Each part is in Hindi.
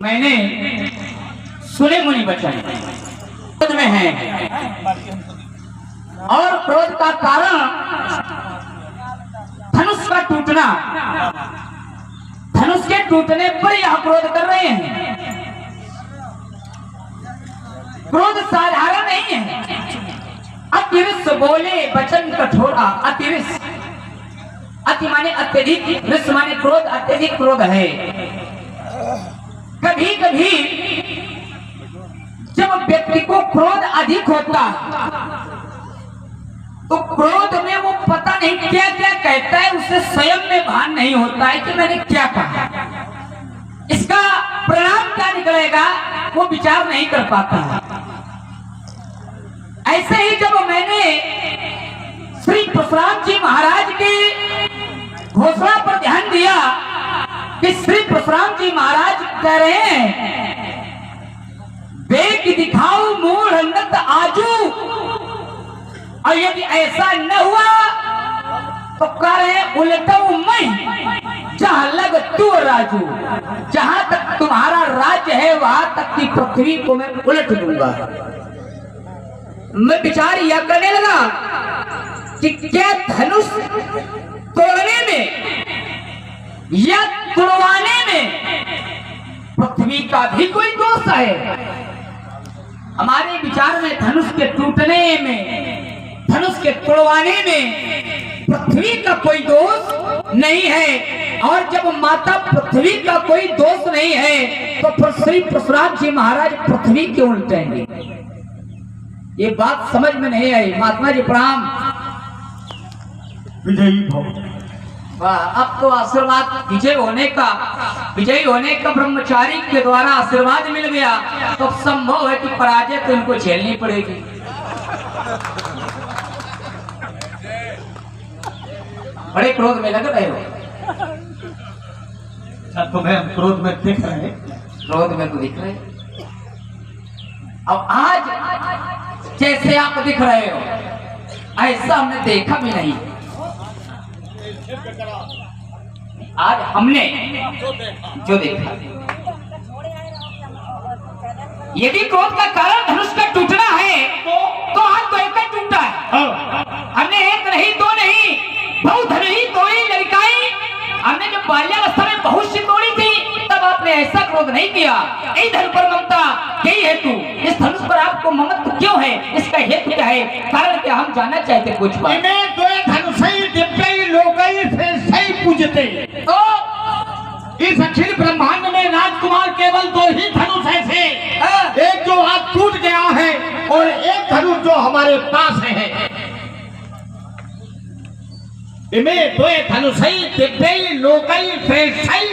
मैंने सुने मुनि वचन क्रोध में है और क्रोध का कारण धनुष का टूटना। धनुष के टूटने पर यह क्रोध कर रहे हैं। क्रोध साधारण नहीं है। अतिरिक्त बोले वचन कठोरा। अतिरिक्त, अति माने अत्यधिक, रिस माने क्रोध, अत्यधिक क्रोध है। कभी कभी जब व्यक्ति को क्रोध अधिक होता तो क्रोध में वो पता नहीं क्या क्या कहता है, उसे स्वयं में भान नहीं होता है कि मैंने क्या कहा, इसका परिणाम क्या निकलेगा वो विचार नहीं कर पाता है। ऐसे ही जब मैंने श्री परशुराम जी महाराज की घोषणा पर ध्यान दिया कि श्री परशुराम जी महाराज कह रहे हैं वेग दिखाओ मूढ़ नत आजू, और यदि ऐसा न हुआ तो कह रहे उलटू मैं जहां लग तू राजू, जहां तक तुम्हारा राज्य है वहां तक की पृथ्वी को मैं उलट दूंगा। मैं विचार यह करने लगा कि क्या धनुष तोड़ने में या तुड़वाने में पृथ्वी का भी कोई दोष है? हमारे विचार में धनुष के टूटने में, धनुष के तोड़वाने में पृथ्वी का कोई दोष नहीं है। और जब माता पृथ्वी का कोई दोष नहीं है तो फिर श्री परशुराम जी महाराज पृथ्वी क्यों उल्टेंगे? ये बात समझ में नहीं आई। महात्मा जी प्रणाम। विजयी भव। अब तो आशीर्वाद विजयी होने का ब्रह्मचारी के द्वारा आशीर्वाद मिल गया तो संभव है कि पराजय तो इनको झेलनी पड़ेगी। बड़े क्रोध में लग रहे हो। तुम्हें हम क्रोध में दिख रहे हैं? क्रोध में तो दिख रहे। अब आज जैसे आप दिख रहे हो ऐसा हमने देखा भी नहीं। आज हमने जो देखा, यदि क्रोध का कारण धनुष का टूटना है तो आज तो एक टूटा है। हमने एक नहीं दो नहीं बहु धनुही तोड़ी लड़काई। हमने जब बाल्यावस्था में बहुत सी तोड़ी थी तब आपने ऐसा क्रोध नहीं किया। यही धन पर ममता, यही हेतु। इस धनुष पर आपको ममत्व क्यों है? इसका हेतु क्या है? कारण क्या? हम जानना चाहते कुछ बात। पूजते तो इस अखिल ब्रह्मांड में राजकुमार केवल दो ही धनुष ऐसे, एक जो आज टूट गया है और एक धनुष जो हमारे पास है। इनमें दो धनुषई दिव्यई लोकई श्रेष्ठई।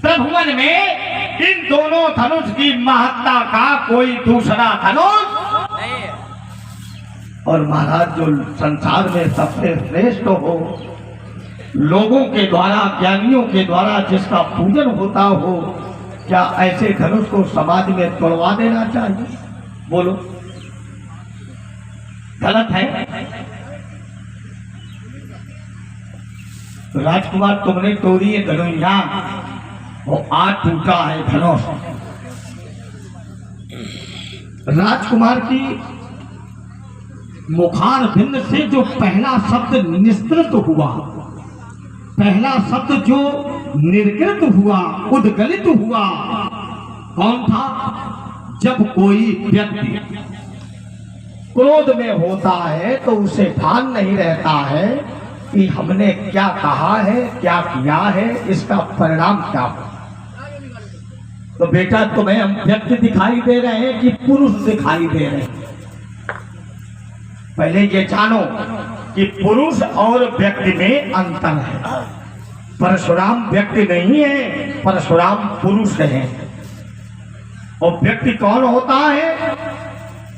प्रभुवन में इन दोनों धनुष की महत्ता का कोई दूसरा धनुष नहीं है। और महाराज जो संसार में सबसे श्रेष्ठ हो, लोगों के द्वारा, ज्ञानियों के द्वारा जिसका पूजन होता हो, क्या ऐसे धनुष को समाज में तोड़वा देना चाहिए? बोलो, गलत है? तो राजकुमार तुमने तोड़ी है धनुषा, वो आज टूटा है धनुष। राजकुमार की मुखार भिन्न से जो पहला शब्द निस्तृत हुआ, पहला शब्द जो निर्कृत हुआ, उद्गलित हुआ, कौन था? जब कोई व्यक्ति क्रोध में होता है तो उसे भान नहीं रहता है कि हमने क्या कहा है, क्या किया है, इसका परिणाम क्या हो। तो बेटा तुम्हें हम व्यक्ति दिखाई दे रहे हैं कि पुरुष दिखाई दे रहे हैं? पहले ये जानो कि पुरुष और व्यक्ति में अंतर है। परशुराम व्यक्ति नहीं है, परशुराम पुरुष है। और व्यक्ति कौन होता है?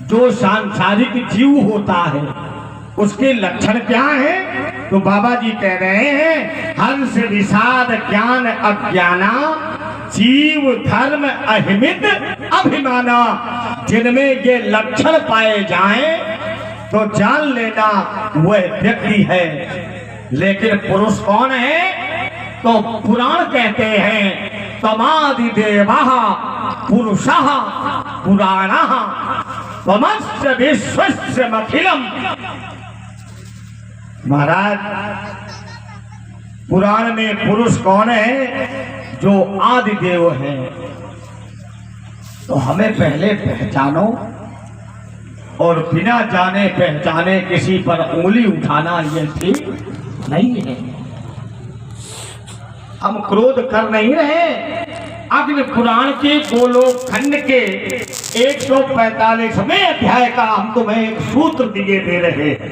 जो सांसारिक जीव होता है। उसके लक्षण क्या है? तो बाबा जी कह रहे हैं हंस विषाद ज्ञान अज्ञाना जीव धर्म अहिमित अभिमाना। जिनमें ये लक्षण पाए जाएं तो जान लेना वह व्यक्ति है। लेकिन पुरुष कौन है? तो पुराण कहते हैं त्वमादिदेवः पुरुषः पुराणः त्वमस्य विश्वस्यमखिलम्। महाराज, पुराण में पुरुष कौन है? जो आदि देव है। तो हमें पहले पहचानो, और बिना जाने पहचाने किसी पर उंगली उठाना ये ठीक नहीं है। हम क्रोध कर नहीं रहे। अग्नि पुराण के गोलोक खंड के 145वें अध्याय का हम तुम्हें एक सूत्र दिए दे रहे हैं।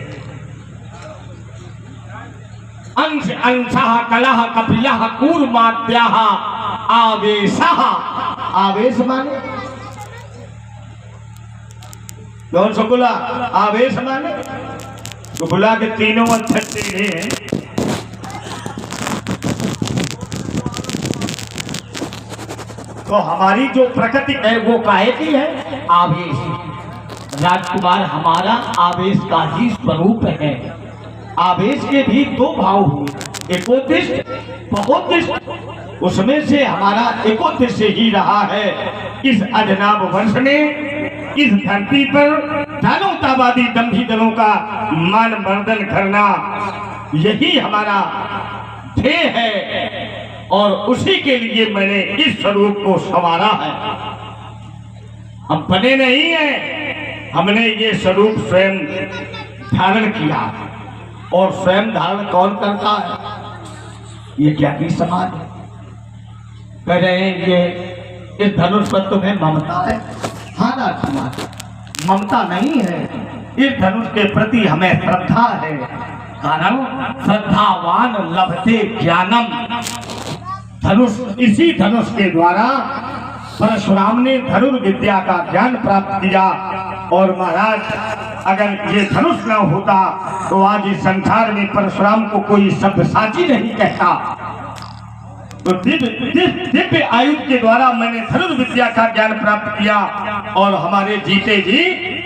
अंश अंशः कलह कपिलः कूर्माद्याः आवेशः। आवेश माने कौन सा बोला? आवेश माने तो बोला के तीनों अक्षर टेढ़े हैं। तो हमारी जो प्रकृति है वो काहे की है? आवेश। राजकुमार, हमारा आवेश का ही स्वरूप है। आवेश के भी दो भाव हुए, एकोदिष्ट बहोदिष्ट। उसमें से हमारा एकोदिष्ट ही रहा है। इस अजनाब वर्ष में इस धरती पर दानवतावादी दंभी दलों का मान मर्दन करना, यही हमारा ध्येय है। और उसी के लिए मैंने इस स्वरूप को संवारा है। हम बने नहीं हैं, हमने ये स्वरूप स्वयं धारण किया। और स्वयं धारण कौन करता है? ये ज्ञानी समाज है। कह रहे हैं ये इस धनुष पर तुम्हें ममता है। हाँ राजकुमार, ममता नहीं है, इस धनुष के प्रति हमें श्रद्धा है। कारण श्रद्धावान लभते ज्ञानम। धनुष, इसी धनुष के द्वारा परशुराम ने धनुर्विद्या का ज्ञान प्राप्त किया। और महाराज, अगर ये धनुष न होता तो आज इस संसार में परशुराम को कोई सब्यसाची नहीं कहता। तो दिव्य आयुध के द्वारा मैंने धनुर्विद्या का ज्ञान प्राप्त किया। और हमारे जीते जी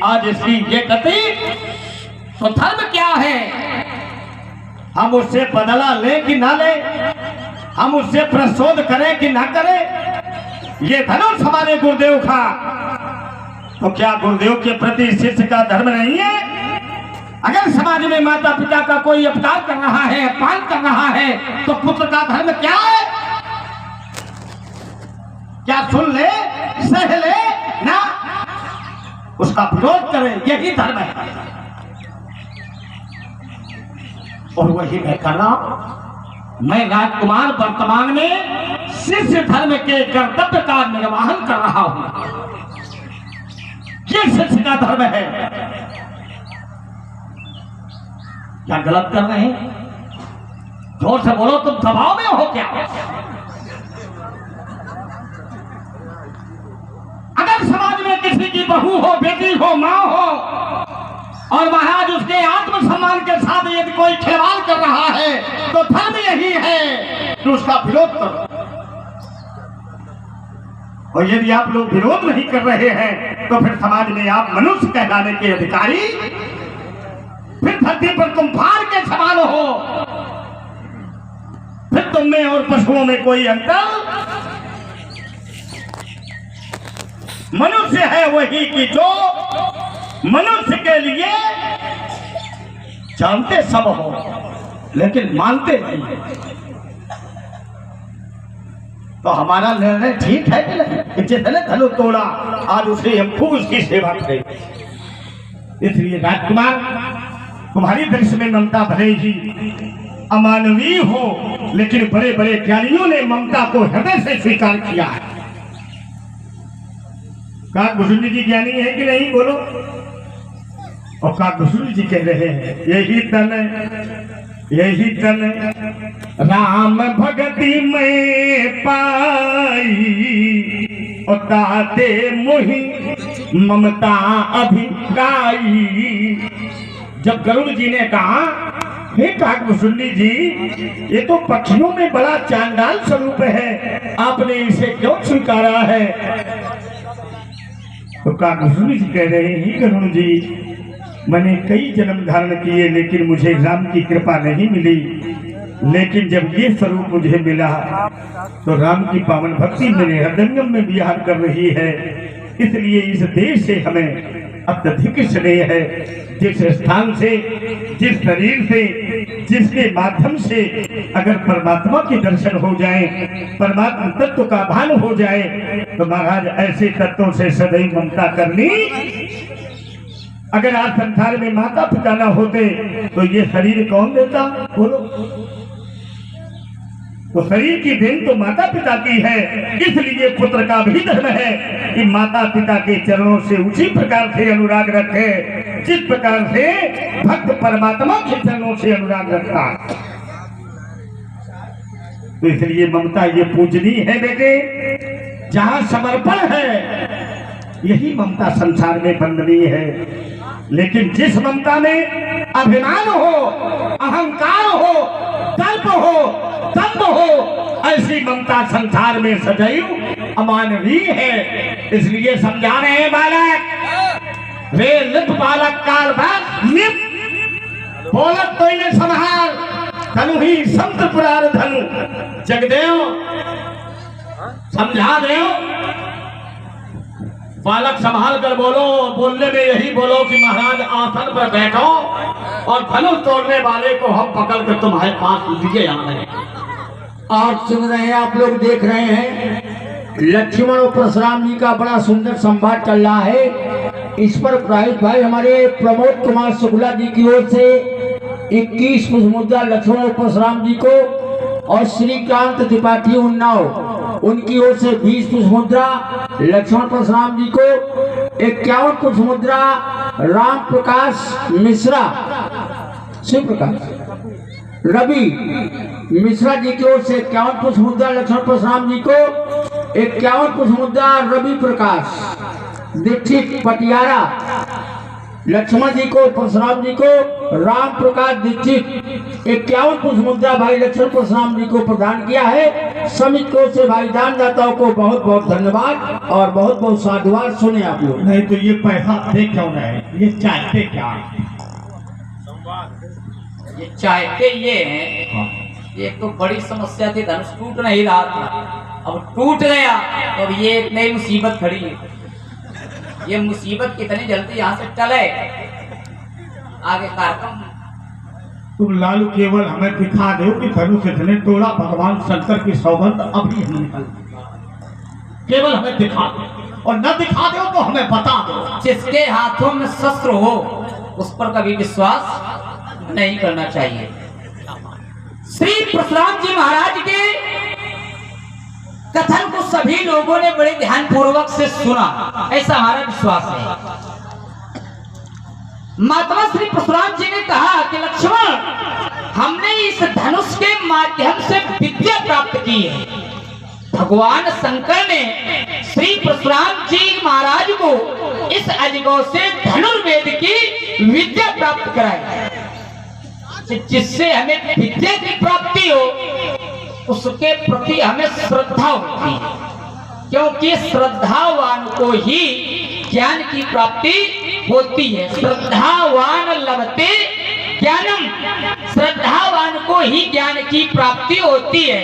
आज इसकी ये गति। तो धर्म क्या है? हम उससे बदला लें कि ना लें, हम उससे प्रशोध करें कि ना करें, ये धनुष हमारे गुरुदेव का। तो क्या गुरुदेव के प्रति शिष्य का धर्म नहीं है? अगर समाज में माता पिता का कोई अपकार कर रहा है, अपमान कर रहा है, तो पुत्र का धर्म क्या है? क्या सुन ले, सह ले ना, उसका विरोध करे, यही धर्म है। और वही मैं कर रहा हूं। मैं राजकुमार वर्तमान में शिष्य धर्म के कर्तव्य का निर्वहन कर रहा हूं। ये शिष्य का धर्म है। क्या गलत कर रहे हैं? जोर से बोलो, तुम दबाव में हो क्या? अगर समाज में किसी की बहू हो, बेटी हो, मां हो, और महाराज उसके आत्मसम्मान के साथ यदि कोई खिलवाड़ कर रहा है, तो धर्म यही है कि उसका विरोध करो। और यदि आप लोग विरोध नहीं कर रहे हैं, तो फिर समाज में आप मनुष्य कहलाने के अधिकारी, फिर धरती पर तुम भार के समान हो। फिर तुम में और पशुओं में कोई अंतर? मनुष्य है वही कि जो मनुष्य के लिए जानते सब हो, लेकिन मानते नहीं। तो हमारा निर्णय ठीक है कि नहीं? जिसने धनु तोड़ा आज उसे हम खूब उसकी सेवा करें। इसलिए राजकुमार, तुम्हारी दृष्टि में ममता भले ही अमानवीय हो, लेकिन बड़े बड़े ज्ञानियों ने ममता को हृदय से स्वीकार किया है। काकभूषण जी ज्ञानी है कि नहीं? बोलो। और काकभूषण जी कह रहे हैं, यही तन राम भगति में पाई, और ताते मोहि ममता अभिप्राई। जब गरुड़ जी ने कहा, हे काकभूषण जी, ये तो पक्षियों में बड़ा चांडाल स्वरूप है, आपने इसे क्यों स्वीकारा है? तो काकभूषण जी कह रहे हैं, गरुड़ जी, मैंने कई जन्म धारण किए, लेकिन मुझे राम की कृपा नहीं मिली। लेकिन जब ये स्वरूप मुझे मिला, तो राम की पावन भक्ति मेरे हृदयंगम में विहार कर रही है। इसलिए इस देश से हमें अत्यधिक स्नेह है। जिस स्थान से, जिस शरीर से, जिसके माध्यम से अगर परमात्मा के दर्शन हो जाए, परमात्मा तत्व का भान हो जाए, तो महाराज ऐसे तत्वों से सदैव ममता करनी। अगर आज संसार में माता पिता न होते तो ये शरीर कौन देता? बोलो। तो शरीर की देन तो माता पिता की है। इसलिए पुत्र का भी धर्म है कि माता पिता के चरणों से उसी प्रकार से अनुराग रखे जिस प्रकार से भक्त परमात्मा के चरणों से अनुराग रखता। तो इसलिए ममता ये पूजनीय है बेटे। जहां समर्पण है यही ममता संसार में वंदनीय है। लेकिन जिस ममता में अभिमान हो, अहंकार हो, दर्प हो, दम्भ हो, ऐसी ममता संसार में सदैव अमानवीय है। इसलिए समझा रहे हैं बालक, वे लिप बालक काल बस लिप बोलत तो इन्हें संहार धनु ही संत पुरार धनु। जगदेव समझा दे, बालक संभाल कर बोलो। बोलने में यही बोलो कि महाराज आसन पर बैठो और धनुष तोड़ने वाले को हम पकड़ कर तुम्हारे पास लिए आ रहे हैं। और सुन रहे हैं, आप लोग देख रहे हैं लक्ष्मण और परशुराम जी का बड़ा सुंदर संवाद चल रहा है। इस पर प्राइज भाई हमारे प्रमोद कुमार शुक्ला जी की ओर से 21 पुष्पमुद्रा लक्ष्मण और परशुराम जी को, और श्रीकांत त्रिपाठी उन्नाव उनकी ओर से 20 पुष्पमुद्रा लक्ष्मण परशुराम जी को, 51 पुष्पमुद्रा राम प्रकाश मिश्रा, शिव प्रकाश रवि मिश्रा जी की ओर से 51 पुष्पमुद्रा लक्ष्मण परशुराम जी को, 51 पुष्पमुद्रा रवि प्रकाश दीक्षित पटियारा लक्ष्मण जी को, परशुराम जी को, राम प्रकाश दीक्षित 51 पुष्पमुद्रा भाई लक्ष्मण परशुराम जी को प्रदान किया है। समिति को से भाई दानदाताओं को बहुत बहुत धन्यवाद और बहुत बहुत साधुवाद। सुने आप लोग। नहीं तो ये पैसा दे क्यों रहे? ये चाहते क्या? ये चाहते ये हैं, ये तो बड़ी समस्या थी, धनुष टूट नहीं रहा था, अब टूट गया तो अब ये नई मुसीबत खड़ी है। ये मुसीबत कितनी जल्दी यहाँ से टले, आगे कार्यक्रम। तुम लालू केवल हमें दिखा दो कि धनुष इतने तोड़ा, भगवान शंकर की सौगंध अभी हम निकल, केवल हमें दिखा दो, और न दिखा दो तो हमें बता दो। जिसके हाथों में शस्त्र हो उस पर कभी विश्वास नहीं करना चाहिए। श्री परशुराम जी महाराज के कथन को सभी लोगों ने बड़े ध्यान पूर्वक से सुना, ऐसा हमारा विश्वास है। महात्मा श्री परशुराम जी ने कहा कि लक्ष्मण, हमने इस धनुष के माध्यम से विद्या प्राप्त की है। भगवान शंकर ने श्री परशुराम जी महाराज को इस अजगौ से धनुर्वेद की विद्या प्राप्त कराई, जिससे हमें विद्या की प्राप्ति हो, उसके प्रति हमें श्रद्धा होती है, क्योंकि श्रद्धावान को ही ज्ञान की प्राप्ति होती है। श्रद्धावान लभते ज्ञानम, श्रद्धावान को ही ज्ञान की प्राप्ति होती है।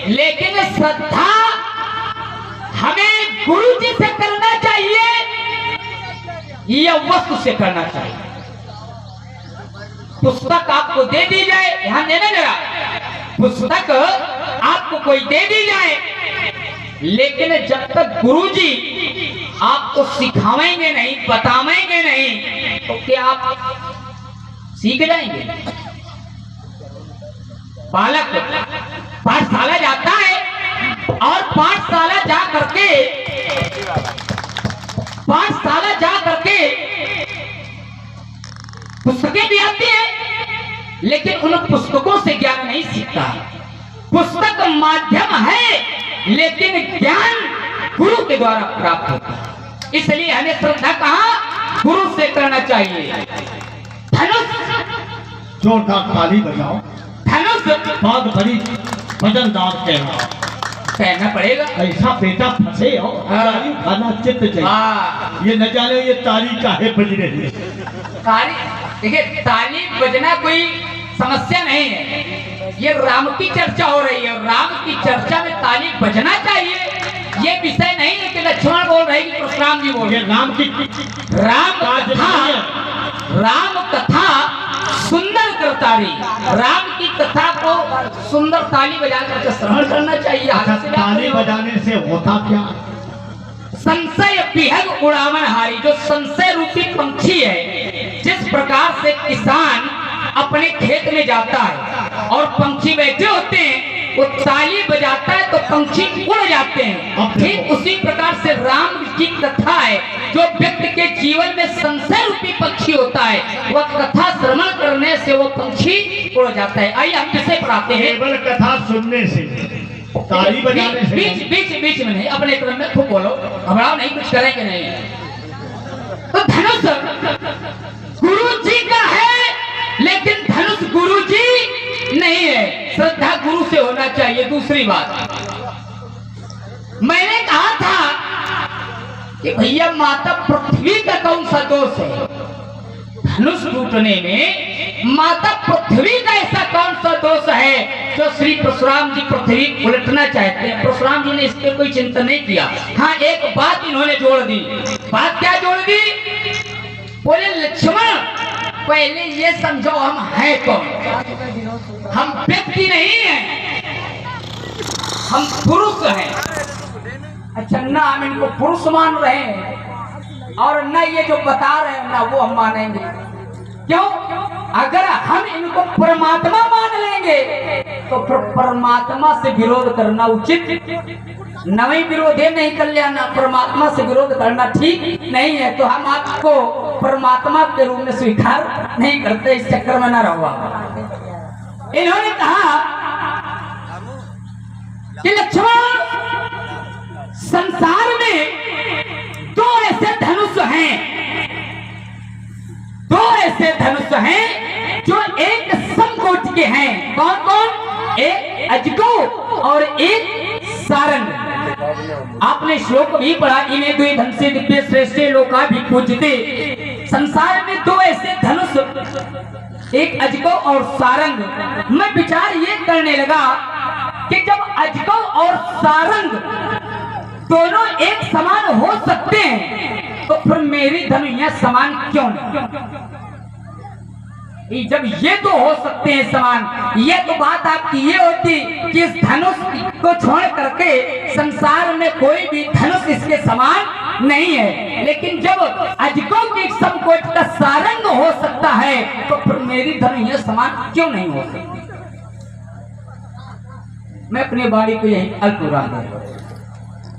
लेकिन श्रद्धा हमें गुरु जी से करना चाहिए या वस्तु से करना चाहिए। पुस्तक आपको दे दी जाए, ध्यान देना जरा, पुस्तक आपको कोई दे दी जाए, लेकिन जब तक गुरुजी आपको सिखावेंगे नहीं, बतावेंगे नहीं, तो क्या आप सीख जाएंगे? बालक पाठशाला जाता है और पाठशाला जा करके पुस्तकें भी आती है, लेकिन उन पुस्तकों से ज्ञान नहीं सीखता। पुस्तक माध्यम है, लेकिन ज्ञान गुरु के द्वारा प्राप्त होता है। इसलिए हमें श्रद्धा कहा गुरु से करना चाहिए। धनुष जोरदार ताली बजाओ, धनुष बात बड़ी वजनदार कहना पड़ेगा। ऐसा बेटा फंसे हो, ताली खाना चित्त चाहिए। ये न जाने ये ताली काहे बज रही है। ताली, देखिए ताली बजना कोई समस्या नहीं है, ये राम की चर्चा हो रही है, राम की चर्चा में ताली बजना चाहिए। ये विषय नहीं है कि लक्ष्मण बोल रहे कि परशुराम जी बोल रहे। राम कथा सुंदर करतारी, राम की कथा को सुंदर ताली बजा करके श्रवण करना चाहिए। अच्छा, ताली बजाने से होता क्या? संशय विहग उड़ावन हारी, जो संशय रूपी पंछी है, जिस प्रकार से किसान अपने खेत में जाता है और पंछी बैठे होते हैं, वो ताली बजाता है तो पंछी उड़ जाते हैं। ठीक उसी प्रकार से राम की कथा है, जो व्यक्ति के जीवन में संशय रूपी पक्षी होता है, वह कथा श्रवण करने से वो पंछी उड़ जाता है। आइए हम किसे पढ़ाते हैं? केवल कथा सुनने से, ताली बजाने से। बीच में नहीं, अपने क्रम में खूब बोलो, घबराओ नहीं, कुछ करेंगे नहीं। तो धनुष गुरु जी का है, लेकिन धनुष गुरु जी नहीं है, श्रद्धा गुरु से होना चाहिए। दूसरी बात, मैंने कहा था कि भैया माता पृथ्वी का कौन सा दोष है? धनुष टूटने में माता पृथ्वी का ऐसा कौन सा दोष है जो श्री परशुराम जी पृथ्वी उलटना चाहते हैं? परशुराम जी ने इस पे कोई चिंता नहीं किया। हाँ, एक बात इन्होंने जोड़ दी। बात क्या जोड़ दी? बोले लक्ष्मण, पहले ये समझो हम हैं कौन? हम व्यक्ति नहीं हैं, हम पुरुष हैं। अच्छा, ना हम इनको पुरुष मान रहे हैं और न ये जो बता रहे हैं ना वो हम मानेंगे। क्यों? अगर हम इनको परमात्मा मान लेंगे तो फिर परमात्मा से विरोध करना उचित नवी विरोध नहीं कर लेना, परमात्मा से विरोध करना ठीक नहीं है। तो हम आपको परमात्मा के रूप में स्वीकार नहीं करते, इस चक्कर में ना रहो। इन्होंने कहा कि लक्ष्मण, संसार में दो ऐसे धनुष हैं, दो ऐसे धनुष हैं जो एक समकोटि के हैं। कौन कौन? एक अजगौ और एक सारंग। आपने श्लोक भी पढ़ा, इन्हें द्वि धनुषे दिव्य श्रेष्ठे लोका भी पूजते। संसार में दो ऐसे धनुष, एक अजगौ और सारंग। मैं विचार ये करने लगा कि जब अजगौ और सारंग दोनों एक समान हो सकते हैं तो फिर मेरी धनु समान क्यों नहीं? जब ये तो हो सकते हैं समान, ये तो बात आपकी ये होती कि इस धनुष को छोड़ करके संसार में कोई भी धनुष इसके समान नहीं है। लेकिन जब अजगौ के समकोटि का सारंग हो सकता है तो फिर मेरी धनु समान क्यों नहीं हो सकती? मैं अपनी वाणी को यही अल्प विराम दूंगा।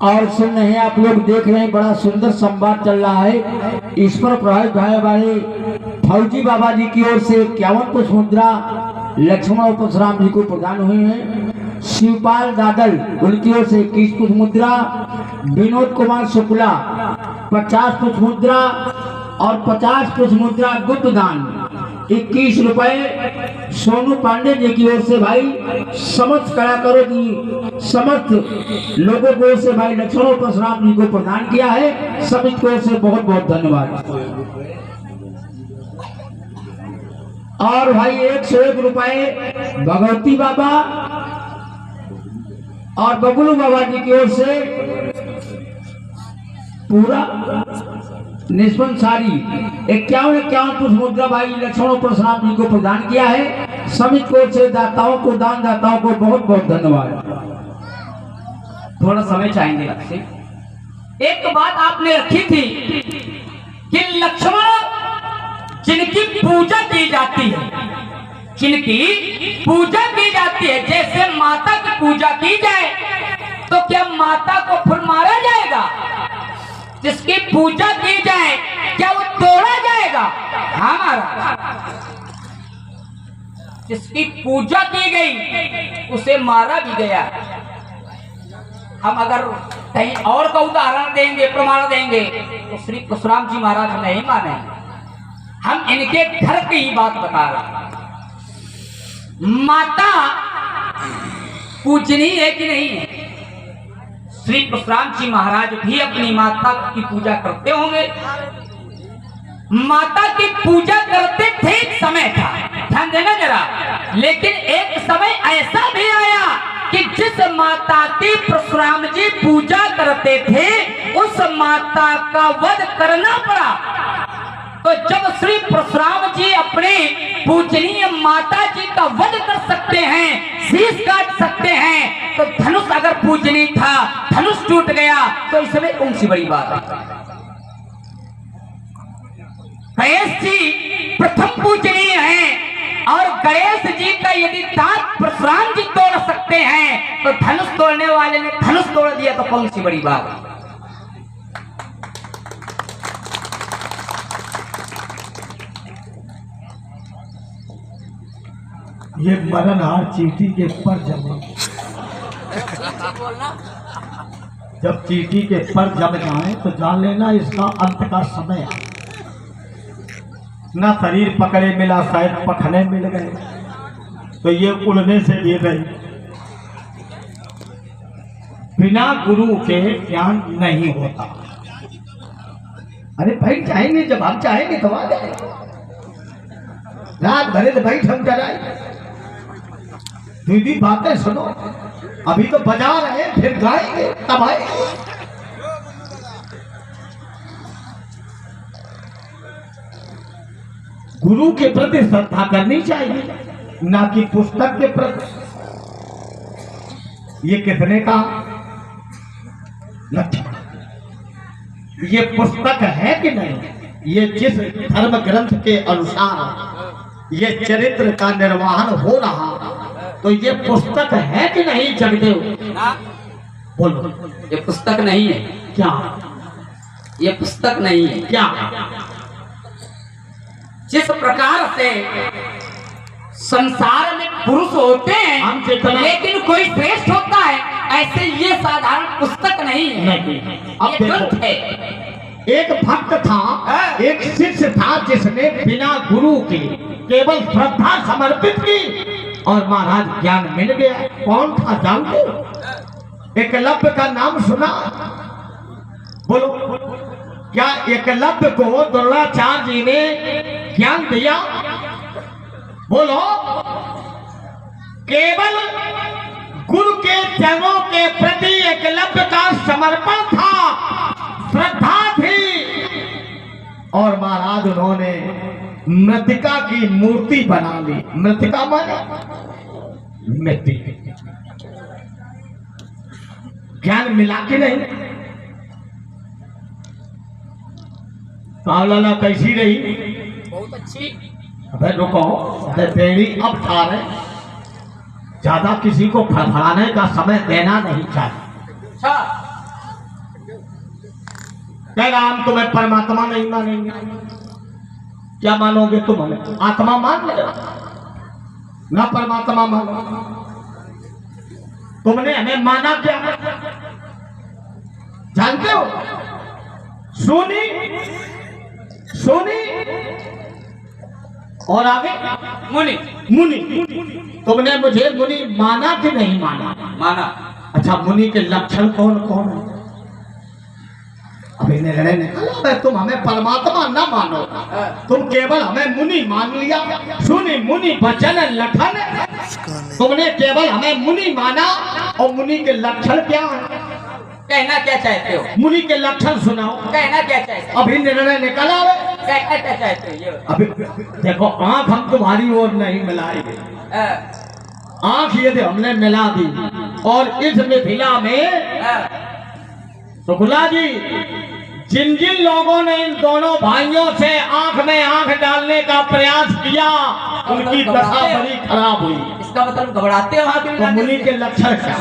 और सुन रहे हैं आप लोग, देख रहे हैं, बड़ा सुंदर संवाद चल रहा है। इस पर प्रभावित भाई हमारे फौजी बाबा जी की ओर से 51 पुष्प मुद्रा लक्ष्मण और परशुराम जी को प्रदान हुई है। शिवपाल दादल उनकी ओर से 21 पुष्प मुद्रा, विनोद कुमार शुक्ला 50 पुष्प मुद्रा और 50 पुष्प मुद्रा गुप्त दान 21 रुपए सोनू पांडे जी की ओर से भाई समस्त कलाकारों की समस्त लोगों को से भाई लक्ष्मण और परशुराम जी को प्रदान किया है। सभी को से बहुत बहुत धन्यवाद। और भाई 101 रुपए भगवती बाबा और बबलू बाबा जी की ओर से पूरा निष्पन्न सारी 51 पुष्प मुद्रा भाई लक्ष्मण और परशुराम जी को प्रदान किया है। समित को से दाताओं को, दान दाताओं को बहुत बहुत धन्यवाद। थोड़ा समय चाहेंगे आपसे। एक बात आपने रखी थी कि लक्ष्मण जिनकी पूजा की जाती है, जिनकी पूजा की जाती है, जैसे माता की पूजा की जाए तो क्या माता को फिर मारा जाएगा? जिसकी पूजा की जाए क्या वो तोड़ा जाएगा? हमारा जिसकी पूजा की गई उसे मारा भी गया। हम अगर कहीं और का उदाहरण देंगे, प्रमाण देंगे तो श्री परशुराम जी महाराज नहीं माने। हम इनके घर की ही बात बता रहे। माता पूजनीय है कि नहीं है? श्री परशुराम जी महाराज भी अपनी माता की पूजा करते होंगे। माता की पूजा करते थे, एक समय था, ध्यान देना जरा, लेकिन एक समय ऐसा भी आया कि जिस माता की परशुराम जी पूजा करते थे उस माता का वध करना पड़ा। तो जब श्री परशुराम जी अपने पूजनीय माता जी का वध कर सकते हैं, शीश काट सकते हैं, तो धनुष अगर पूजनीय था, धनुष टूट गया, तो इसमें कौन सी बड़ी बात है? गणेश जी प्रथम पूजनीय हैं और गणेश जी का यदि दांत परशुराम जी तोड़ सकते हैं तो धनुष तोड़ने वाले ने धनुष तोड़ दिया, तो कौन सी बड़ी बात है? ये मरणहार चींटी के पर जमे, जब चींटी के पर जम जाए तो जान लेना इसका अंत का समय है। ना शरीर पकड़े मिला, शायद पखने मिल गए, तो ये उड़ने से गिर गई। बिना गुरु के ज्ञान नहीं होता। अरे भाई चाहेंगे, जब हम चाहेंगे तो आ जाए। रात भरे तो भाई हम डराए, दीदी बातें सुनो, अभी तो बजा रहे हैं, फिर गाएंगे तब आएंगे। गुरु के प्रति श्रद्धा करनी चाहिए, ना कि पुस्तक के प्रति। ये कितने का लक्षण? ये पुस्तक है कि नहीं? ये जिस धर्म ग्रंथ के अनुसार ये चरित्र का निर्वहन हो रहा, तो ये पुस्तक है कि नहीं जगदेव? बोलो। ये पुस्तक नहीं है। क्या? ये पुस्तक नहीं है। क्या? जिस प्रकार से संसार में पुरुष होते हैं हम जितना, लेकिन कोई श्रेष्ठ होता है, ऐसे ये साधारण पुस्तक नहीं है। नहीं। अब ये ग्रंथ देखो, है। एक भक्त था, एक शिष्य था जिसने बिना गुरु के केवल श्रद्धा समर्पित की और महाराज ज्ञान मिल गया। कौन था जानते हो? एकलव्य का नाम सुना? बोलो, क्या एकलव्य को द्रोणाचार्य जी ने ज्ञान दिया? बोलो। केवल गुरु के चरणों के प्रति एकलव्य का समर्पण था, श्रद्धा थी, और महाराज उन्होंने मृतिका की मूर्ति बना ली। मृतिका माने मिट्टी। ज्ञान मिला कि नहीं? कहा लाला कैसी रही? बहुत अच्छी। अबे रुको, अबे बेड़ी अब ठा रहे, ज्यादा किसी को फड़फड़ाने का समय देना नहीं चाहिए। अच्छा, कह रहा हम तुम्हें परमात्मा नहीं मानेंगे। क्या मानोगे तुम? हमें आत्मा मान ले, ना परमात्मा मानो। तुमने हमें माना क्या? जानते हो? सोनी सोनी और आगे मुनि। मुनि। तुमने मुझे मुनि माना कि नहीं माना? माना। अच्छा, मुनि के लक्षण कौन कौन है? अभी निर्णय निकाला है, तुम हमें परमात्मा न मानो, तुम केवल हमें मुनि मान लिया। सुनी मुनि वचन लखन, तुमने केवल हमें मुनि माना। और मुनि के लक्षण क्या है? कहना क्या चाहते हो? मुनि के लक्षण सुनाओ। कहना क्या चाहते हो? अभी निर्णय निकाला है। कहना क्या चाहते हो? ये अभी देखो, आंख हम तुम्हारी ओर नहीं मिलाएंगे। आंख यदि हमने मिला दी और इस मिथिला में शुक्ला जी जिन जिन लोगों ने इन दोनों भाइयों से आंख में आंख डालने का प्रयास किया, उनकी दशा बड़ी खराब हुई। इसका मतलब घबराते हो वहां? तो मुनि के लक्षण क्या?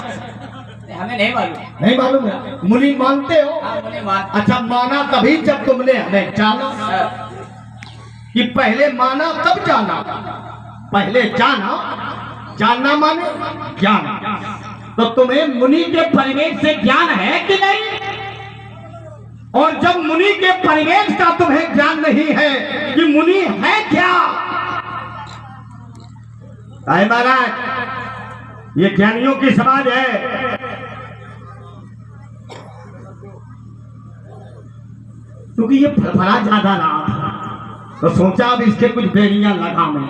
हमें नहीं मालूम। नहीं मालूम है? मुनि मानते हो? मुनि मान। अच्छा, माना तभी जब तुमने हमें जाना। कि पहले माना तब जाना? पहले जाना, जानना माने ज्ञान। तो तुम्हें मुनि के परिवेश से ज्ञान है कि नहीं? और जब मुनि के परिवेश का तुम्हें ज्ञान नहीं है कि मुनि है क्या? आए महाराज, ये ज्ञानियों की समाज है। क्योंकि ये फड़फड़ा ज्यादा रहा था, तो सोचा अब इसके कुछ बेड़ियां लगा मैं।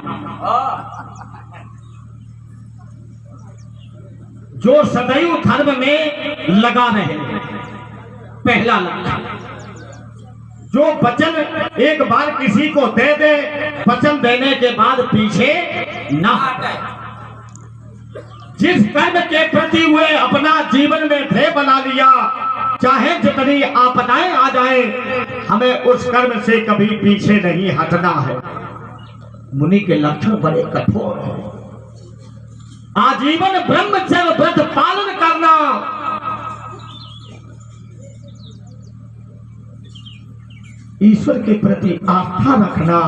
जो सदैव धर्म में लगा रहे, पहला लक्षण। जो वचन एक बार किसी को दे दे, वचन देने के बाद पीछे ना हटे। जिस कर्म के प्रति हुए अपना जीवन में ध्येय बना लिया, चाहे जितनी आपदाएं आ जाए, हमें उस कर्म से कभी पीछे नहीं हटना है। मुनि के लक्षण बड़े कठोर हैं। आजीवन ब्रह्मचर्य व्रत पालन करना, ईश्वर के प्रति आस्था रखना,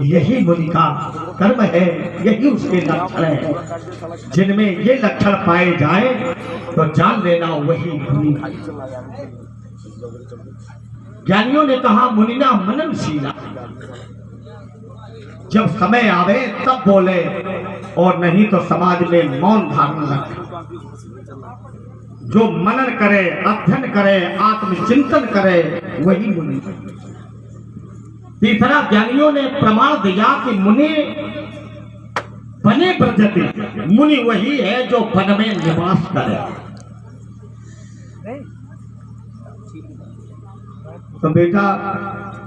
यही मुनि का कर्म है, यही उसके लक्षण है। जिनमें ये लक्षण पाए जाए तो जान लेना वही मुनि। ज्ञानियों ने कहा मुनिना मननशीला, जब समय आवे तब बोले, और नहीं तो समाज में मौन धारण रखे। जो मनन करे, अध्ययन करे, आत्मचिंतन करे, वही मुनि। तीसरा, ज्ञानियों ने प्रमाण दिया कि मुनि बने प्रजति, मुनि वही है जो वन में निवास करे। तो बेटा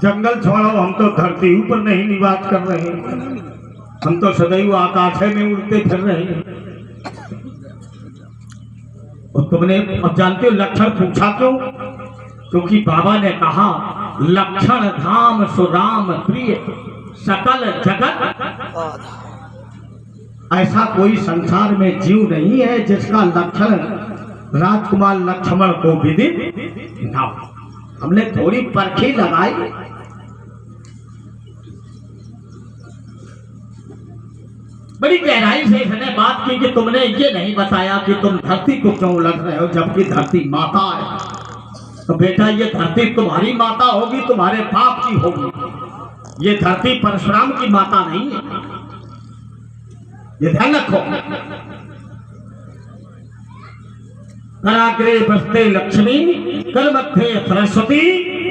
जंगल छोड़ो, हम तो धरती ऊपर नहीं निवास कर रहे हैं, हम तो सदैव आकाश में उड़ते फिर रहे हैं। और तुमने अब जानते हो लक्षण पूछा क्यों? क्योंकि बाबा ने कहा लक्षण धाम सुराम प्रिय सकल जगत। ऐसा कोई संसार में जीव नहीं है जिसका लक्षण राजकुमार लक्ष्मण को विदित ना हो। हमने थोड़ी परखी लगाई, बड़ी गहराई से इसने बात की कि तुमने ये नहीं बताया कि तुम धरती को क्यों लग रहे हो, जबकि धरती माता है। तो बेटा ये धरती तुम्हारी माता होगी, तुम्हारे बाप की होगी। ये धरती परशुराम की माता नहीं है, ये ध्यान रखो। कराग्रे बसते लक्ष्मी, कर मध्य सरस्वती,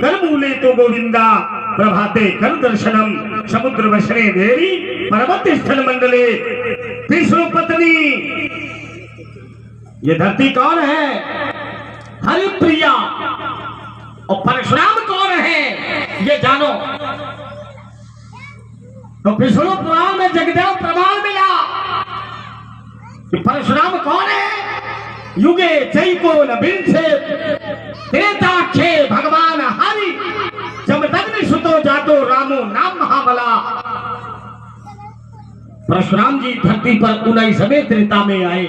कर मूले तो गोविंदा, प्रभाते कर दर्शनम, समुद्र वशने देवी, पर्वत स्थल मंडले विष्णु पत्नी। ये धरती कौन है? हरिप्रिया। और परशुराम कौन है? ये जानो। तो विष्णु पुराण में जगदेव प्रमाण मिला कि परशुराम कौन है? युगे चैको नबिंसे त्रेताक्षे भगवान हरि, जमदग्नि सुतो जातो रामो नाम महाबला। परशुराम जी धरती पर 19वें त्रेता में आए।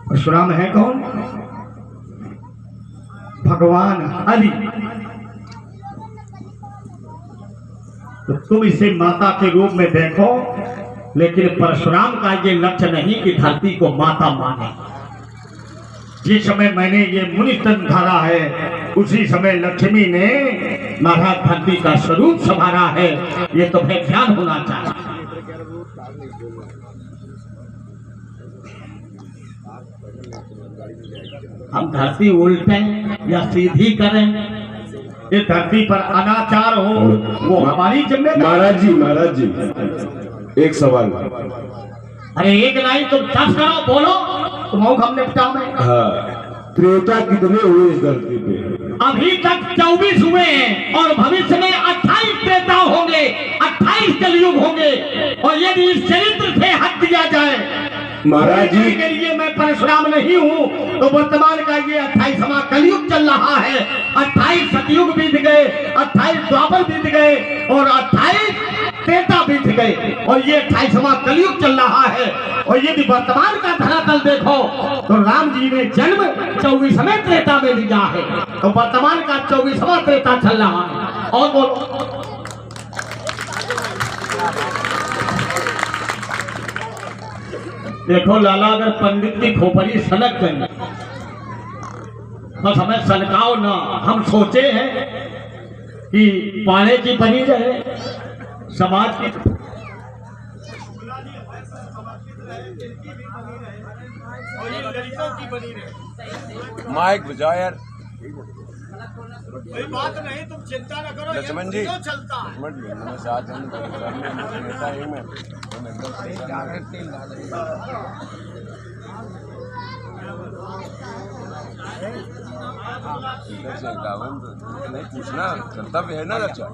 परशुराम है कौन? भगवान हरि। तो तुम इसे माता के रूप में देखो, लेकिन परशुराम का ये लक्ष्य नहीं कि धरती को माता माने। जिस समय मैंने ये मुनि तन धारा है, उसी समय लक्ष्मी ने महाराज धरती का स्वरूप संभाला है। ये तुम्हें ध्यान होना चाहिए। हम धरती उल्टें या सीधी करें, ये धरती पर अनाचार हो, वो हमारी जिम्मेदारी। महाराज जी एक सवाल। अरे एक नहीं तुम 10 करो, बोलो, तुम हम निपटाओ में। हाँ, त्रेता कितने हुए इस धरती पे? अभी तक 24 हुए हैं और भविष्य में 28 त्रेता होंगे, 28 कलयुग होंगे। और यदि इस चरित्र से हट दिया जाए महाराज जी के लिए मैं परशुराम नहीं हूँ, तो वर्तमान का ये 28वां कलयुग चल रहा है। 28 सतयुग बीत गए, 28 द्वापर बीत गए और 28 त्रेता बीत गए, और ये 28वां कलयुग चल रहा है। और यदि वर्तमान का धरातल देखो तो राम जी ने जन्म 24वें त्रेता में लिया है, तो वर्तमान का 24वां त्रेता चल रहा है। और बोलो। देखो लाला, अगर पंडित की खोपड़ी सनक गई, बस हमें सनकाओ ना। हम सोचे हैं कि पाने की बनी रहे, समाज की माइक बजाओ यार। कोई बात नहीं, तुम चिंता न करो, लक्ष्मण जी चलता है। समझ गए, मैंने साथ हम नेता ही मैं एकदम नहीं पूछना कर्तव्य है ना रचा।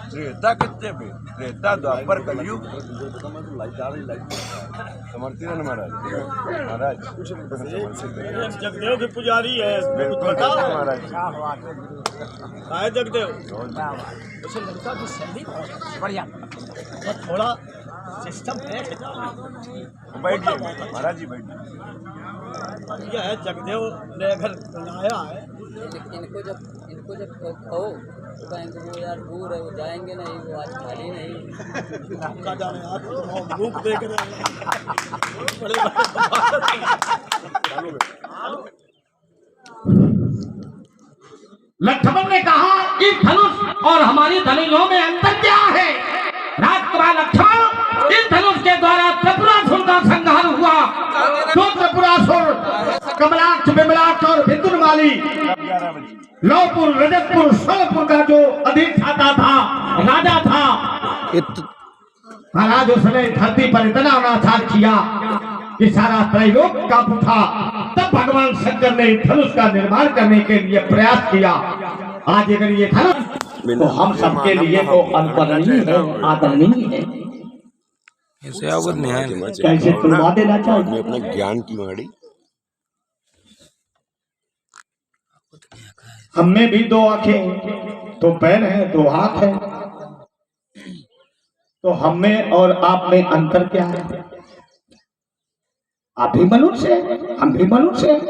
त्रेता कितने पे? त्रेता द्वापर कलयुग समर्थी है महाराज। महाराज जगदेव के पुजारी है, बिल्कुल महाराज। आए जगदेव, बढ़िया थोड़ा सिस्टम है। बैठिए महाराज जी, बैठिए। यह है जगदेव ने अगर बनाया है, इनको जब कहो तो कहेंगे वो यार दूर है, वो जाएंगे नहीं, वो आज खाली नहीं। आपका जाने आप रूप देख रहे हैं। बड़े लक्ष्मण ने कहा इस धनुष और हमारी धनुषों में अंतर क्या है? राजकुमार लक्ष्मण, इस धनुष के द्वारा त्रिपुरासुर का संहार हुआ। दो त्रिपुरासुर कमलाक्ष, विमलाक्ष और भिंदुरमाली, लौपुर, रजतपुर, सोलपुर का जो अधिष्ठाता था, राजा था, महाराज उसने धरती पर इतना अनाचार किया कि सारा त्रैलोक कांप उठा। तब भगवान शंकर ने धनुष का निर्माण करने के लिए प्रयास किया। आज अगर ये धनुष तो हम सबके लिए तो अनुकरणीय है, आदरणीय है। ऐसे अवगत नहीं है कैसे तुलवा देना चाहिए? मैं अपना ज्ञान की माड़ी। हम में भी दो आंखें, दो पैर हैं, दो हाथ हैं, तो हम में और आप में अंतर क्या है? आप भी मनुष्य हैं, हम भी मनुष्य हैं।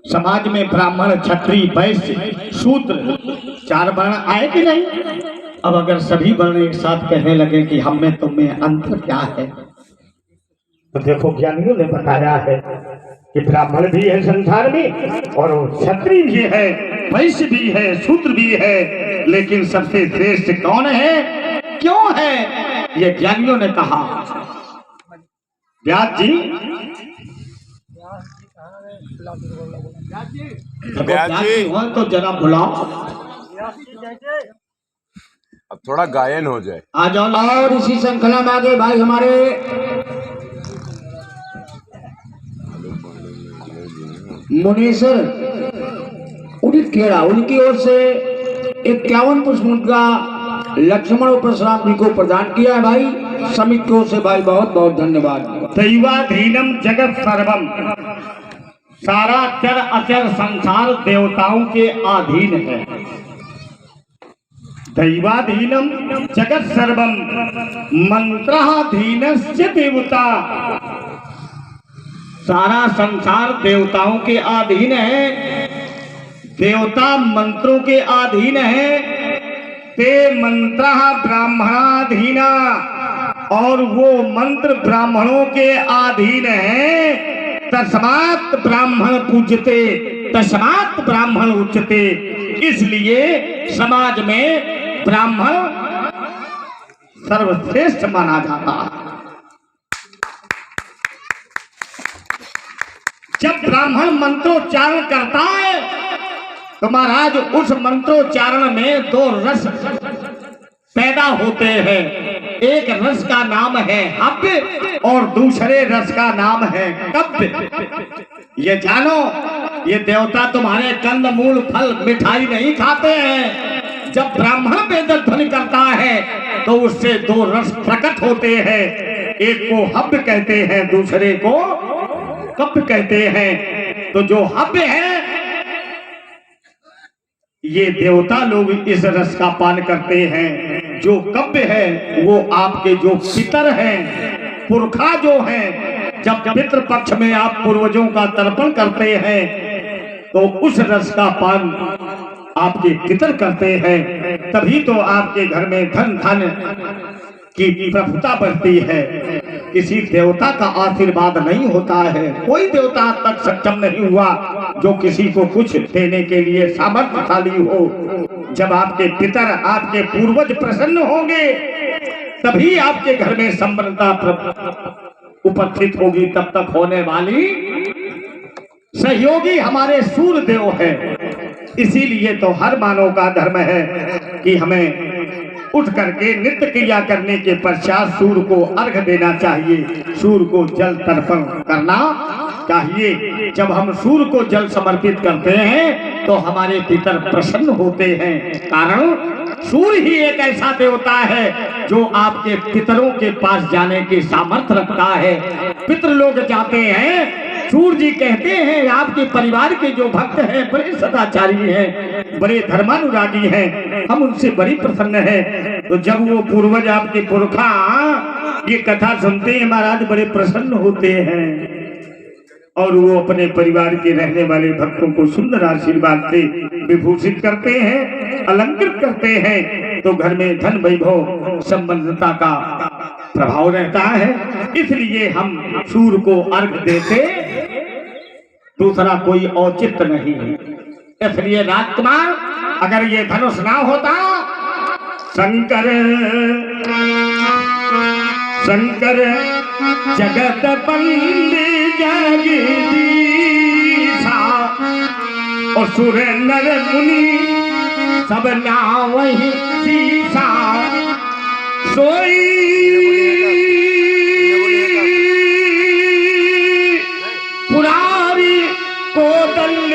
समाज में ब्राह्मण, क्षत्रिय, वैश्य, शूद्र चार वर्ण आए कि नहीं? अब अगर सभी वर्ण एक साथ कहने लगे कि हम में तुम में अंतर क्या है, तो देखो ज्ञानियों ने बताया है कि ब्राह्मण भी है संसार में, और क्षत्रिय भी है, वैश्य भी है, शूद्र भी है, लेकिन सबसे श्रेष्ठ कौन है, क्यों है, ये ज्ञानियों ने कहा। व्यास जी, तो जरा बुलाओ, अब थोड़ा गायन हो जाए। आ जाओ। और इसी श्रृंखला में आगे भाई हमारे मुनीश्वर उदित खेड़ा, उनकी ओर से 51 पुष्प का लक्ष्मण और परशुराम जी को प्रदान किया है भाई। समिति की ओर से भाई बहुत बहुत धन्यवाद। दैवाधीनम जगत सर्वम, सारा चर अचर संसार देवताओं के अधीन है। दैवाधीनम जगत सर्वम मंत्राधीनस्य देवता, सारा संसार देवताओं के अधीन है, देवता मंत्रों के अधीन है। ते मंत्र ब्राह्मणाधीना, और वो मंत्र ब्राह्मणों के अधीन है। तस्मात् ब्राह्मण पूज्यते, तस्मात् ब्राह्मण उच्यते। इसलिए समाज में ब्राह्मण सर्वश्रेष्ठ माना जाता है। जब ब्राह्मण मंत्रोच्चारण करता है तो महाराज उस मंत्रोच्चारण में दो रस पैदा होते हैं। एक रस का नाम है हव्य और दूसरे रस का नाम है कव्य। ये जानो, ये देवता तुम्हारे कंद मूल फल मिठाई नहीं खाते हैं। जब ब्राह्मण वेद ध्वनि करता है तो उससे दो रस प्रकट होते हैं। एक को हव्य कहते हैं, दूसरे को कव्य कहते हैं। तो जो हव्य है, ये देवता लोग इस रस का पान करते हैं। जो कव्य है वो आपके जो पितर हैं, पुरखा जो हैं, जब पितृ पक्ष में आप पूर्वजों का तर्पण करते हैं तो उस रस का पान आपके पितर करते हैं। तभी तो आपके घर में धन धन की प्रभुता बढ़ती है। किसी देवता का आशीर्वाद नहीं होता है। कोई देवता आज तक सक्षम नहीं हुआ जो किसी को कुछ देने के लिए सामर्थ्यशाली हो। जब आपके पितर, आपके पूर्वज प्रसन्न होंगे तभी आपके घर में समृद्धता उपस्थित होगी। तब तक होने वाली सहयोगी हमारे सूर्य देव है। इसीलिए तो हर मानव का धर्म है कि हमें उठ करके नृत्य क्रिया करने के पश्चात सूर्य को अर्घ देना चाहिए, सूर्य को जल तर्पण करना चाहिए। जब हम सूर्य को जल समर्पित करते हैं तो हमारे पितर प्रसन्न होते हैं। कारण सूर्य ही एक ऐसा देवता है जो आपके पितरों के पास जाने की सामर्थ्य रखता है। पितर लोग जाते हैं, सूर्य जी कहते हैं आपके परिवार के जो भक्त हैं बड़े सदाचारी हैं, बड़े धर्मानुरागी हैं, हम उनसे बड़ी प्रसन्न हैं। तो जब वो पूर्वज आपके पुरखा ये कथा सुनते हैं महाराज बड़े प्रसन्न होते हैं और वो अपने परिवार के रहने वाले भक्तों को सुंदर आशीर्वाद से विभूषित करते हैं, अलंकृत करते हैं। तो घर में धन वैभव संबंधता का प्रभाव रहता है। इसलिए हम सूर्य को अर्घ देते, दूसरा कोई औचित्य नहीं है। इसलिए राजकुमार अगर ये धनुष ना होता, शंकर शंकर जगत बंदी जगदीशा और सुर नर मुनि सब नाम ही शीशा सोई पुरारी को दंड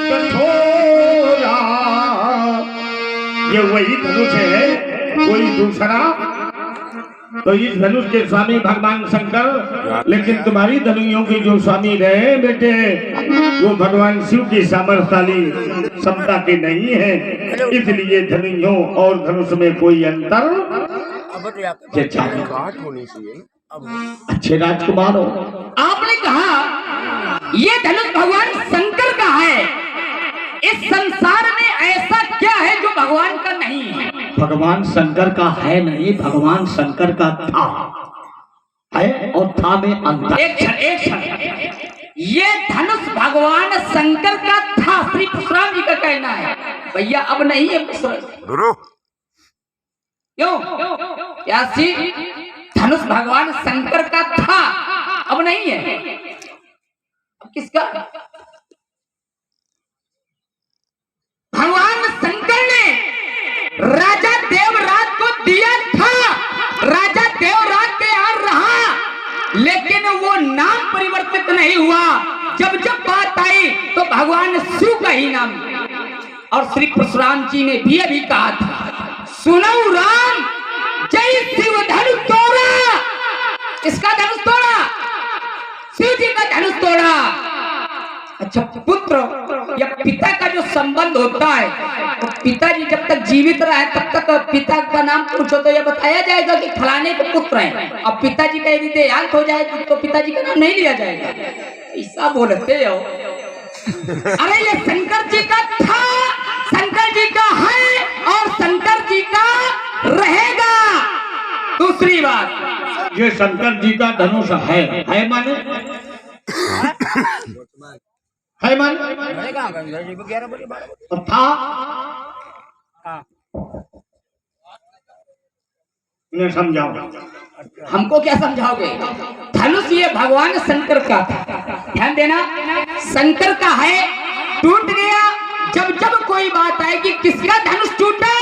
कठोरा। ये वही धनुष है, कोई दूसरा। तो इस धनुष के स्वामी भगवान शंकर, लेकिन तुम्हारी धनुइयों के जो स्वामी रहे बेटे वो भगवान शिव की सामर्थ्यशाली क्षमता के नहीं है। इसलिए धनुइयों और धनुष में कोई अंतर अच्छे राजकुमार हो। आपने कहा ये धनुष भगवान शंकर का है। इस संसार में ऐसा क्या है जो भगवान का नहीं है? भगवान शंकर का है नहीं, भगवान शंकर का था है और था में अंतर। एक क्षण ये धनुष भगवान शंकर का था, श्री परशुराम जी का कहना है। भैया अब नहीं है क्यों? क्या श्री धनुष भगवान शंकर का था, अब नहीं है। अब किसका? भगवान शंकर ने राजा देवराज को दिया था। राजा देवराज के यहाँ रहा, लेकिन वो नाम परिवर्तित नहीं हुआ। जब जब बात आई तो भगवान शिव का ही नाम। और श्री परशुराम जी ने भी अभी कहा था, सुनो राम जय शिव धनुष तोड़ा। इसका धनुष तोड़ा, शिव जी का धनुष तोड़ा। अच्छा, पुत्र या पिता का जो संबंध होता है, तो पिताजी जब तक जीवित रहे तब तक पिता का नाम पूछो तो यह बताया जाएगा कि फलाने के पुत्र हैं। अब पिताजी का यदि देहांत हो जाए तो पिताजी का नाम नहीं लिया जाएगा। ऐसा बोलते हो। अरे ये शंकर जी का था, शंकर जी का है और शंकर जी का रहेगा। दूसरी बात, ये शंकर जी का धनुष है माने है मन और था इन्हें समझाओ। हमको क्या समझाओगे? धनुष ये भगवान शंकर का था, ध्यान देना, शंकर का है, टूट गया। जब जब कोई बात आए कि किसका धनुष टूटा,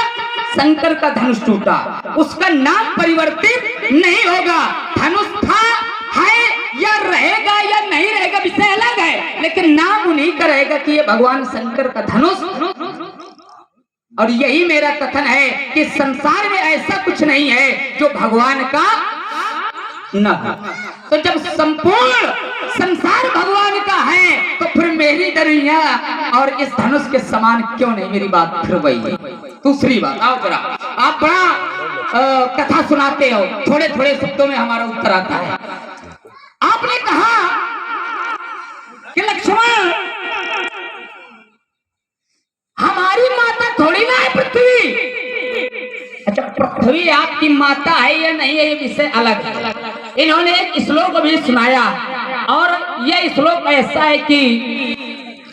शंकर का धनुष टूटा, उसका नाम परिवर्तित नहीं होगा। धनुष था, है या रहेगा या नहीं रहेगा विषय अलग है, लेकिन नाम उन्हीं का रहेगा कि ये भगवान शंकर का धनुष। और यही मेरा कथन है कि संसार में ऐसा कुछ नहीं है जो भगवान का न हो। तो जब संपूर्ण संसार भगवान का है तो फिर मेरी दरिया और इस धनुष के समान क्यों नहीं? मेरी बात फिर वही है। दूसरी बात, आओ जरा, आप बड़ा कथा सुनाते हो, थोड़े थोड़े शब्दों में हमारा उत्तर आता है। आपने कहा कि लक्ष्मण हमारी माता थोड़ी ना है पृथ्वी। अच्छा, पृथ्वी आपकी माता है या नहीं है ये विषय अलग है। इन्होंने एक श्लोक भी सुनाया और यह श्लोक ऐसा है कि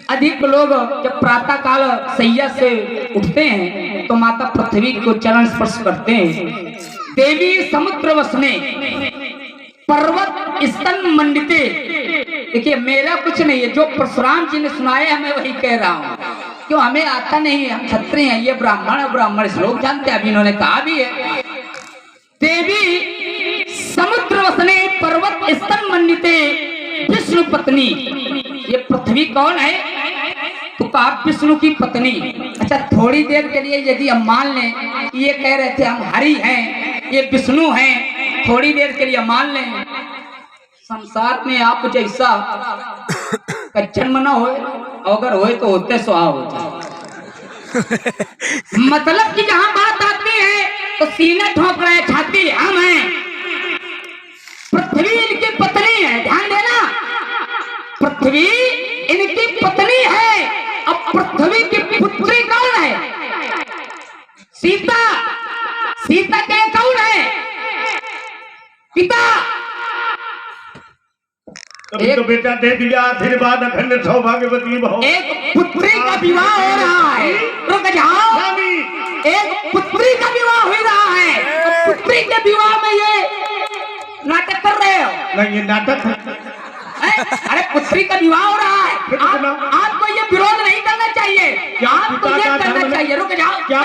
अधिक लोग जब प्रातः काल सैया से उठते हैं तो माता पृथ्वी को चरण स्पर्श करते हैं। देवी समुद्र वसने पर्वत स्तन मंडिते। देखिए, मेरा कुछ नहीं है, जो परशुराम जी ने सुनाया है मैं वही कह रहा हूँ क्यों हमें आता नहीं है, हम क्षत्रिय हैं, ये ब्राह्मण है, ब्राह्मण श्लोक जानते हैं, अभी इन्होंने कहा भी है। देवी समुद्र वसने पर्वत स्तन मन्यते विष्णु पत्नी। ये पृथ्वी कौन है? तो कहा विष्णु की पत्नी। अच्छा, थोड़ी देर के लिए यदि हम मान लें, ये कह रहे थे हम हरि हैं, ये विष्णु हैं, थोड़ी देर के लिए मान लें, संसार में आप जैसा का जन्म न हो, अगर होए तो होते सुहाव हो जाए। मतलब कि जहां बात आती है तो सीना ठोक रहे, छाती हम हैं, पृथ्वी इनकी पत्नी है, ध्यान देना, पृथ्वी इनकी पत्नी है। अब पृथ्वी की पुत्री कौन है? सीता। सीता के कौन है? पिता। तभी तो बेटा दे दिया, आशीर्वाद अखंड सौभाग्यवती भव। एक पुत्री का विवाह हो रहा है, रुक जाओ, एक पुत्री का विवाह हो रहा है, तो पुत्री के विवाह में ये नाटक कर रहे हो? नहीं, ये नाटक है। अरे पुत्री का विवाह हो रहा है, आपको ये विरोध नहीं करना चाहिए, आपको ये करना चाहिए। रुक जाओ, क्या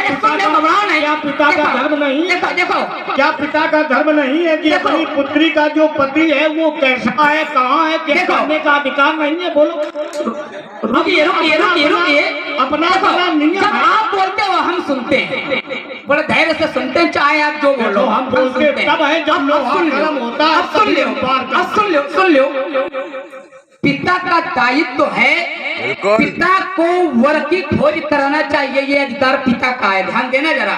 पिता का धर्म नहीं? देखो देखो, क्या पिता का धर्म नहीं है कि अपनी पुत्री का जो पति है वो कैसा है, कहाँ है, क्या करने का अधिकार नहीं है? बोलो। रुकिए रुकिए रुकिए रुकिए, अपना नियम है। आप बोलते हो हम सुनते हैं, बड़े धैर्य से सुनते हैं, चाहे आप जो बोलो हम बोलते तब है जब गर्म होता है। अब सुन लो, अब सुन लो, सुन लो। पिता का दायित्व है पिता को वर की खोज कराना चाहिए, ये अधिकार पिता का है, ध्यान देना जरा।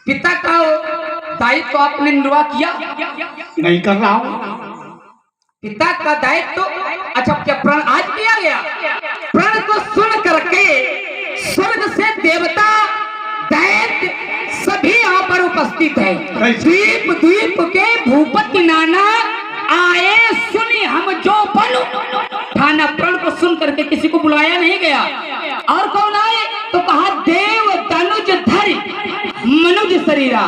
पिता का दायित्व आपने निर्वाह किया? नहीं कर रहा हूँ। पिता का दायित्व, अच्छा क्या प्रण आज किया गया? प्रण को सुन करके स्वर्ग से देवता दैत्य सभी यहाँ पर उपस्थित है। द्वीप द्वीप के भूपति नाना आए, सुनी हम जो बनो। थाना प्रण को सुन करके किसी को बुलाया नहीं गया। और कौन आए? तो कहा देव तनुज धरि मनुज शरीरा।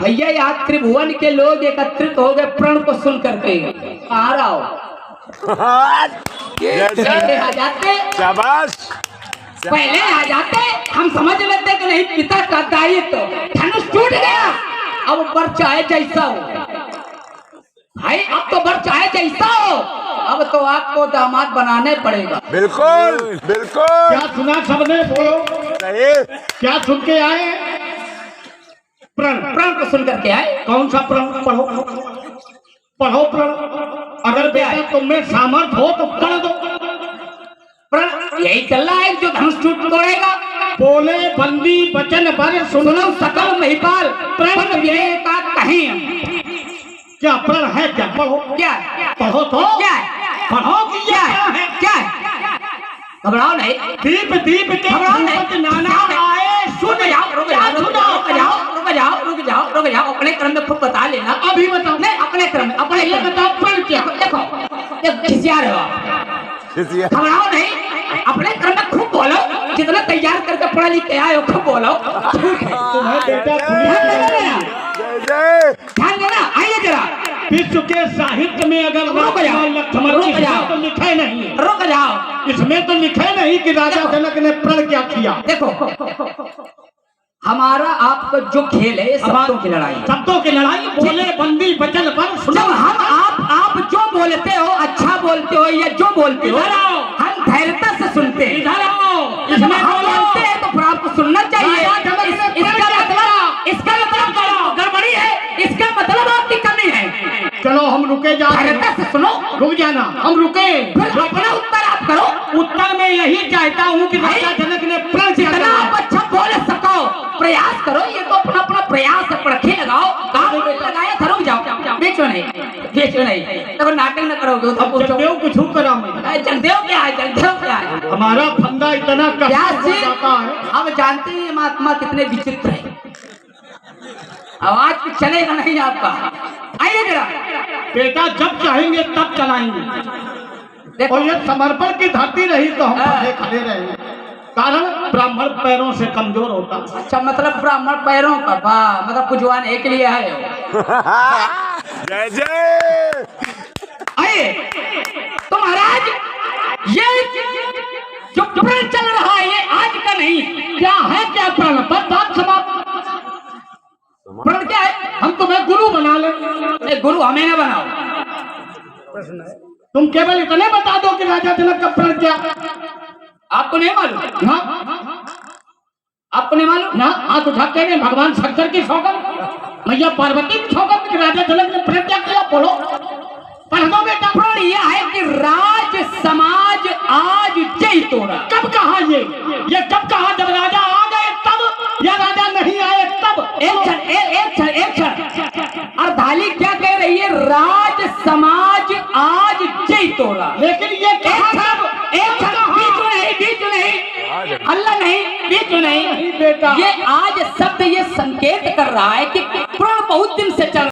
भैया यहाँ त्रिभुवन के लोग एकत्रित हो गए प्रण को सुन करके। कहाँ रहो? पहले आ जाते, पहले आ जाते, हम समझ लेते कि नहीं पिता का दायित्व, धनुष टूट गया, अब वर चाहे जैसा हो भाई, अब तो वर चाहे जैसा हो, अब तो आपको दामाद बनाने पड़ेगा। बिल्कुल बिल्कुल। क्या सुना सबने? बोलो क्या सुन के आए? प्रण। प्रण को सुन करके आए। कौन सा प्रण? पढ़ो पढ़ो प्रण। अगर बेटा तुम में सामर्थ्य हो तो पढ़ दो। प्रण यही चल रहा है जो धनुष टूट तोड़ेगा। बोले बंदी वचन पर सुनो सकल महिपाल, प्रण विवेका कहीं। क्या प्रण है? क्या पढ़ो? क्या पढ़ो तो क्या पढ़ो कि क्या है? क्या? घबराओ नहीं, दीप दीप के भूपति नाना आए, सुन जाओ, रुक जाओ, रुक जाओ, रुक जाओ, रुक जाओ, रुक जाओ, रुक जाओ, अपने क्रम में खुद बता लेना। अभी बताओ। नहीं, अपने क्रम में, अपने ये बताओ प्रण क्या? देखो खिसिया रहे हो आप, घबराओ नहीं, अपने क्रम में खूब बोलो, जितना तैयार करके पढ़ा लिख के आए हो खूब बोलो। तुम्हें बेटा ध्यान देना। आइए जरा, विश्व के साहित्य में अगर रुक जाओ, रुक जाओ, तो लिखे नहीं, रुक जाओ, इसमें तो लिखे नहीं कि राजा जनक ने प्रण क्या किया। देखो हमारा आपका जो खेल है शब्दों की लड़ाई, शब्दों की लड़ाई। बोले बंदी वचन पर सुनो। जब हम आप जो बोलते हो, अच्छा बोलते हो या जो बोलते हो, हम धैर्यता से सुनते हैं। इधर आओ, इसमें हम बोलते हैं तो फिर आपको सुनना चाहिए। इसका मतलब गड़बड़ी है, इसका मतलब आपकी कमी है। चलो हम रुके जा रहे धैर्यता से सुनो, रुक जाना, हम रुके। फिर अपना उत्तर आप करो। उत्तर में यही चाहता हूँ कि राजा जनक ने प्रण जितना आप अच्छा बोल सको प्रयास करो। ये तो अपना अपना प्रयास है, पड़खे लगाओ, लगाया था, रुक जाओ, बेचो नहीं, बेचो नहीं, तो नाटक न करोगे तो जगदेव कुछ करा मैं। जगदेव क्या है? जगदेव क्या है? हमारा फंदा इतना व्यास जी, जाता है। हम जानते हैं महात्मा कितने विचित्र है, आवाज कुछ चलेगा नहीं आपका। आइए जरा, बेटा जब चाहेंगे तब चलाएंगे। देखो और ये समर्पण की धरती रही तो हम पीछे खड़े रहेंगे, कारण ब्राह्मण पैरों से कमजोर होता। अच्छा, मतलब ब्राह्मण पैरों का, वाह, मतलब पुजवान एक लिए है। जय जय। आइए तो महाराज ये जो प्रण चल रहा है ये आज का नहीं। क्या है, क्या प्रण? बात समाप्त। प्रण क्या है? हम तुम्हें गुरु बना ले। गुरु हमें ना बनाओ, तुम केवल इतने बता दो कि राजा जनक का प्रण क्या। आपको नहीं मालूम? हाँ आपको नहीं मालूम ना, हाँ तो ढके ने भगवान शंकर की सौगंध, मैया पार्वती की सौगंध कि राजा जनक ने प्रण क्या किया, बोलो पढ़ दो बेटा। प्रण यह है कि राज समाज आज जय तोड़ा। कब कहा ये कब कहा? जब राजा आ गए तब, या राजा नहीं आए तब? एक क्षण अर्धाली क्या कह रही है? राज समाज आज जय तोड़ा। लेकिन ये कहा एक क्षण बीच नहीं, अल्लाह नहीं, बीच नहीं बेटा। ये आज शब्द ये संकेत कर रहा है कि प्रण बहुत दिन से चल